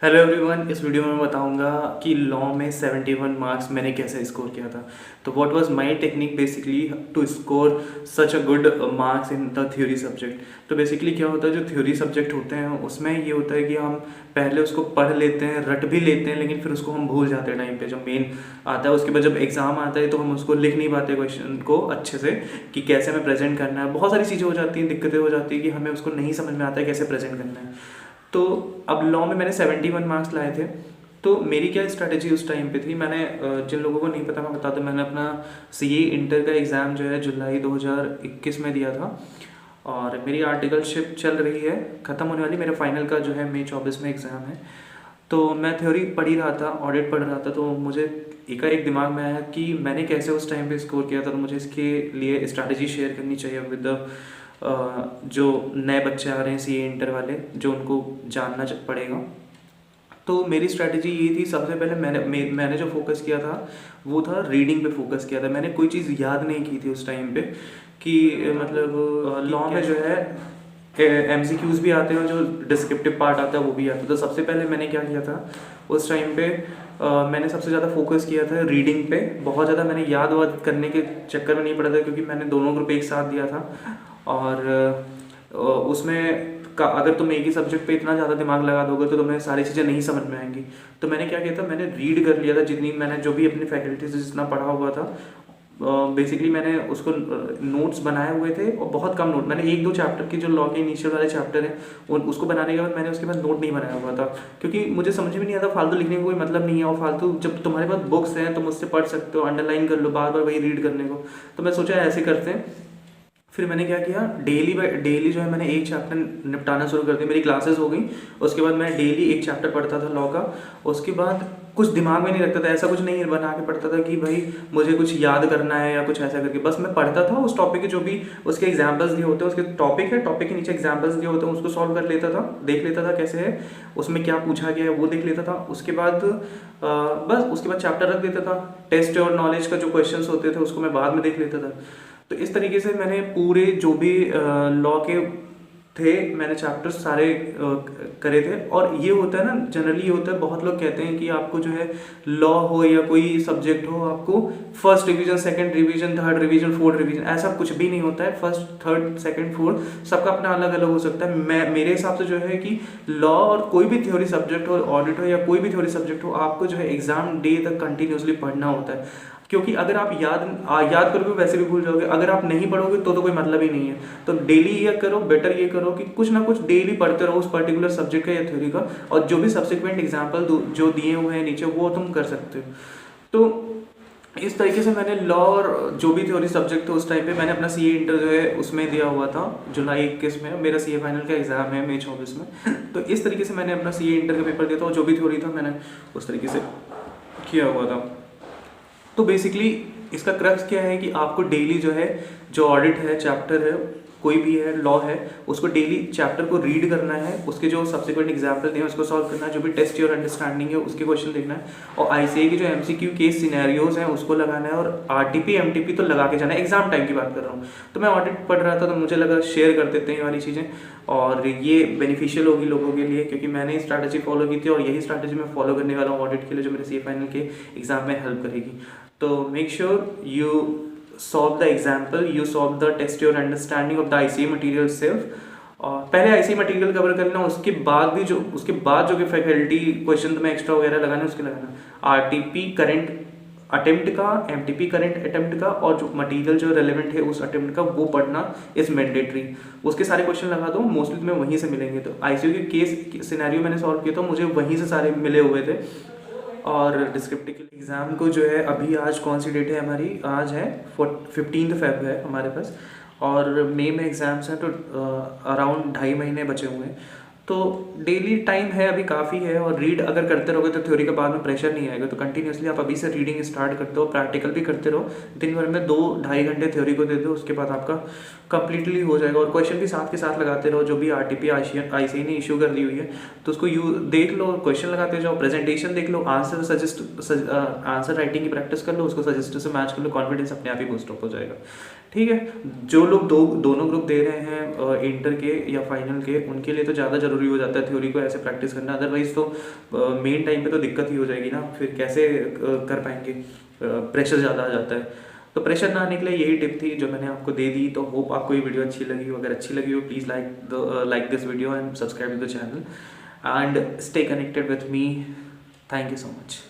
Hello everyone. इस video में मैं बताऊंगा कि लॉ में 71 मार्क्स मैंने कैसे स्कोर किया था। तो what was my technique basically to score such a good marks in the theory subject. तो बेसिकली क्या होता है, जो थ्योरी सब्जेक्ट होते हैं उसमें ये होता है कि हम पहले उसको पढ़ लेते हैं, रट भी लेते हैं, लेकिन फिर उसको हम भूल जाते हैं टाइम पे जब मेन आता है। उसके बाद जब एग्ज़ाम आता है तो हम उसको लिख नहीं पाते क्वेश्चन को अच्छे से कि कैसे हमें प्रेजेंट करना है। बहुत सारी चीज़ें हो जाती हैं, दिक्कतें हो जाती है कि हमें उसको नहीं समझ में आता है कैसे प्रेजेंट करना है। तो अब लॉ में मैंने 71 मार्क्स लाए थे। तो मेरी क्या स्ट्रैटेजी उस टाइम पे थी, मैंने जिन लोगों को नहीं पता मैं बता दूं, मैंने अपना सीए इंटर का एग्ज़ाम जो है जुलाई 2021 में दिया था और मेरी आर्टिकलशिप चल रही है, ख़त्म होने वाली। मेरे फाइनल का जो है मई 24 में एग्ज़ाम है। तो मैं थ्योरी पढ़ ही रहा था, ऑडिट पढ़ रहा था, तो मुझे एक दिमाग में आया कि मैंने कैसे उस टाइम पे स्कोर किया था। तो मुझे इसके लिए स्ट्रैटेजी शेयर करनी चाहिए विद द जो नए बच्चे आ रहे हैं सीए इंटर वाले, जो उनको जानना पड़ेगा। तो मेरी स्ट्रैटेजी ये थी, सबसे पहले मैंने जो फोकस किया था वो था रीडिंग पे फोकस किया था। मैंने कोई चीज़ याद नहीं की थी उस टाइम पे कि मतलब लॉ में जो है एमसीक्यूज भी आते हैं, जो डिस्क्रिप्टिव पार्ट आता है वो भी आता है। तो सबसे पहले मैंने क्या किया था उस टाइम पे, मैंने सबसे ज़्यादा फोकस किया था रीडिंग पे। बहुत ज़्यादा मैंने याद वाद करने के चक्कर में नहीं पड़ा था, क्योंकि मैंने दोनों ग्रुप एक साथ दिया था और उसमें अगर तुम एक ही सब्जेक्ट पे इतना ज़्यादा दिमाग लगा दोगे तो तुम्हें सारी चीज़ें नहीं समझ में आएंगी। तो मैंने क्या किया था, मैंने रीड कर लिया था जितनी मैंने जो भी अपनी फैकल्टी से जितना पढ़ा हुआ था। बेसिकली मैंने उसको नोट्स बनाए हुए थे और बहुत कम नोट, मैंने एक दो चैप्टर की जो लॉ के इनिशियल वाले चैप्टर हैं उसको बनाने के बाद मैंने उसके बाद नोट नहीं बनाया हुआ था, क्योंकि मुझे समझ में नहीं आता, फालतू लिखने का कोई मतलब नहीं है। और फालतू जब तुम्हारे पास बुक्स हैं तुम उससे पढ़ सकते हो, अंडरलाइन कर लो बार बार वही रीड करने को। तो मैं सोचा ऐसे करते हैं। फिर मैंने क्या किया, डेली जो है मैंने एक चैप्टर निपटाना शुरू कर दिया। मेरी क्लासेस हो गई, उसके बाद मैं डेली एक चैप्टर पढ़ता था लॉ का। उसके बाद कुछ दिमाग में नहीं रखता था, ऐसा कुछ नहीं बना के पढ़ता था कि भाई मुझे कुछ याद करना है या कुछ ऐसा करके। बस मैं पढ़ता था उस टॉपिक के, जो भी उसके एग्जाम्पल्स दिए होते हैं, उसके टॉपिक है, टॉपिक के नीचे एग्जाम्पल्स दिए होते हैं, उसको सॉल्व कर लेता था, देख लेता था कैसे है, उसमें क्या पूछा गया है वो देख लेता था। उसके बाद बस उसके बाद चैप्टर रख देता था। टेस्ट और नॉलेज का जो क्वेश्चंस होते थे उसको मैं बाद में देख लेता था। तो इस तरीके से मैंने पूरे जो भी लॉ के थे मैंने चैप्टर्स सारे करे थे। और ये होता है ना, जनरली ये होता है, बहुत लोग कहते हैं कि आपको जो है लॉ हो या कोई सब्जेक्ट हो, आपको first revision, second revision, third revision, fourth revision, ऐसा कुछ भी नहीं होता है। फर्स्ट, थर्ड, सेकंड, फोर्थ सबका अपना अलग अलग हो सकता है। मेरे हिसाब से जो है कि लॉ और कोई भी थ्योरी सब्जेक्ट हो, ऑडिट हो या कोई भी थ्योरी सब्जेक्ट हो, आपको जो है एग्जाम डे तक कंटिन्यूसली पढ़ना होता है। क्योंकि अगर आप याद करोगे वैसे भी भूल जाओगे, अगर आप नहीं पढ़ोगे तो कोई मतलब ही नहीं है। तो डेली ये करो, बेटर ये करो कि कुछ ना कुछ डेली पढ़ते रहो उस पर्टिकुलर सब्जेक्ट का या थ्योरी का, और जो भी सब्सिक्वेंट एग्जाम्पल जो दिए हुए हैं नीचे वो तुम कर सकते हो। तो इस तरीके से मैंने लॉ और जो भी थ्योरी सब्जेक्ट था उस टाइम पे, मैंने अपना सीए इंटर जो है उसमें दिया हुआ था जुलाई 21 में। मेरा सीए फाइनल का एग्जाम है मई 24 में। तो इस तरीके से मैंने अपना सीए इंटर का पेपर दिया था और जो भी थ्योरी था मैंने उस तरीके से किया हुआ था। तो बेसिकली इसका क्रक्स क्या है कि आपको डेली जो है, जो ऑडिट है, चैप्टर है, कोई भी है, लॉ है, उसको डेली चैप्टर को रीड करना है, उसके जो सब्सिक्वेंट एग्जाम्पल हैं उसको सॉल्व करना है, जो भी टेस्ट योर अंडरस्टैंडिंग है उसके क्वेश्चन देखना है, और आईसीए की जो एमसीक्यू केस सिनेरियोज हैं उसको लगाना है, और आरटीपी एमटीपी तो लगा के जाना है। एग्जाम टाइम की बात कर रहा हूँ। तो मैं ऑडिट पढ़ रहा था तो मुझे लगा शेयर कर देते हैं ये वाली चीज़ें, और ये बेनिफिशियल होगी लोगों के लिए, क्योंकि मैंने स्ट्रैटेजी फॉलो की थी और यही स्ट्रैटेजी मैं फॉलो करने वाला हूँ ऑडिट के लिए, जो मेरे सीए फाइनल के एग्जाम में हेल्प करेगी। तो make sure you solve the example, you solve the test your understanding of the ICE material itself। और पहले आईसी मटेरियल कवर कर लेना, उसके बाद जो कि फैकल्टी क्वेश्चन तुम्हें एक्स्ट्रा वगैरह लगाना उसके लगाना। आरटीपी करंट अटेम्प्ट का, एमटीपी करंट अटेम्प्ट का, और जो मटेरियल जो रेलेवेंट है उस अटेम्प्ट का वो पढ़ना इज मैंडेटरी। उसके सारे क्वेश्चन लगा दो, मोस्टली तुम्हें वहीं से मिलेंगे। तो आईसीयू के केस सिनेरियो मैंने सॉल्व किया तो मुझे वहीं से सारे मिले हुए थे। और डिस्क्रिप्टिव एग्ज़ाम को जो है अभी, आज कौन सी डेट है हमारी, आज है 15 फेब है हमारे पास, और मई में एग्ज़ाम्स हैं। तो अराउंड 2.5 महीने बचे हुए हैं। तो डेली टाइम है अभी, काफ़ी है। और रीड अगर करते रहोगे तो थ्योरी के बाद में प्रेशर नहीं आएगा। तो कंटिन्यूसली आप अभी से रीडिंग स्टार्ट करते हो, प्रैक्टिकल भी करते रहो। दिन भर में 2-2.5 घंटे थ्योरी को दे दो, उसके बाद आपका कंप्लीटली हो जाएगा। और क्वेश्चन भी साथ के साथ लगाते रहो, जो भी आरटीपी आईसीए ने इशू कर दी हुई है तो उसको देख लो, क्वेश्चन लगाते जाओ, प्रेजेंटेशन देख लो, आंसर राइटिंग की प्रैक्टिस कर लो, उसको सजेस्ट से मैच कर लो, कॉन्फिडेंस अपने आप ही बूस्ट अप हो जाएगा। ठीक है। जो लोग दोनों ग्रुप दे रहे हैं इंटर के या फाइनल के, उनके लिए तो ज़्यादा ज़रूरी हो जाता है थ्योरी को ऐसे प्रैक्टिस करना, अदरवाइज तो मेन टाइम पे तो दिक्कत ही हो जाएगी ना, फिर कैसे कर पाएंगे, प्रेशर ज़्यादा आ जाता है। तो प्रेशर ना आने के लिए यही टिप थी जो मैंने आपको दे दी। तो होप आपको ये वीडियो अच्छी लगी हो, अगर अच्छी लगी हो please like this video and subscribe to the channel and stay connected with me. Thank you so much.